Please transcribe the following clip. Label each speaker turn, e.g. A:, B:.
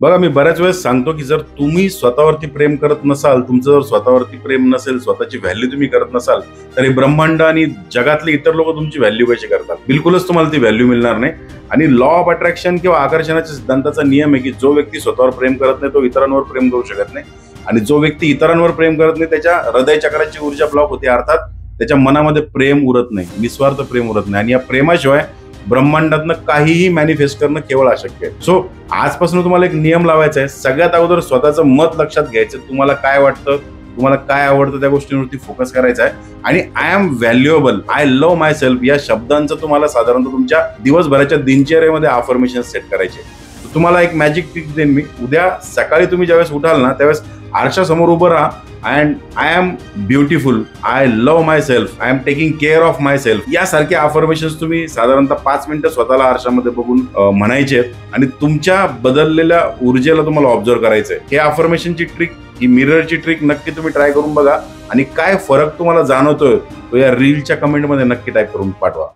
A: बघा, मी बऱ्याच वेळेस सांगतो की जर तुम्ही स्वतःवरती प्रेम करत नसाल, तुमचं जर स्वतःवरती प्रेम नसेल, स्वतःची व्हॅल्यू तुम्ही करत नसाल, तर हे ब्रह्मांड आणि जगातले इतर लोक तुमची व्हॅल्यू कशी करतात? बिलकुलच तुम्हाला ती व्हॅल्यू मिळणार नाही. आणि लॉ ऑफ अट्रॅक्शन किंवा आकर्षणाच्या सिद्धांताचा नियम आहे की जो व्यक्ती स्वतःवर प्रेम करत नाही तो इतरांवर प्रेम करू शकत नाही, आणि जो व्यक्ती इतरांवर प्रेम करत नाही त्याच्या हृदय चक्राची ऊर्जा ब्लॉक होते, अर्थात त्याच्या मनामध्ये प्रेम उरत नाही, निस्वार्थ प्रेम उरत नाही. आणि या प्रेमाशिवाय ब्रह्मांडातनं काहीही मॅनिफेस्ट करणं केवळ अशक्य आहे. सो आजपासून तुम्हाला एक नियम लावायचा आहे. सगळ्यात अगोदर स्वतःचं मत लक्षात घ्यायचं. तुम्हाला काय वाटतं, तुम्हाला काय आवडतं, त्या गोष्टींवरती फोकस करायचा आहे. आणि I am valuable, I love myself या शब्दांचं तुम्हाला साधारणतः तुमच्या दिवसभराच्या दिनचर्येमध्ये अफर्मेशन सेट करायचे. तुम्हाला एक मॅजिक ट्रिक देईन मी. उद्या सकाळी तुम्ही ज्यावेळेस उठाल ना, त्यावेळेस आरशासमोर उभं राहा and I am beautiful, I love myself, I am taking care of myself यासारखे अफर्मेशन्स तुम्ही साधारणतः 5 मिनिटं स्वतःला आरशामध्ये बघून म्हणायचे आहेत. आणि तुमच्या बदललेल्या ऊर्जेला तुम्हाला ऑब्झर्व करायचंय. हे अफर्मेशनची ट्रिक, ही मिररची ट्रिक नक्की तुम्ही ट्राय करून बघा आणि काय फरक तुम्हाला जाणवतोय तो या रीलच्या कमेंटमध्ये नक्की टाईप करून पाठवा.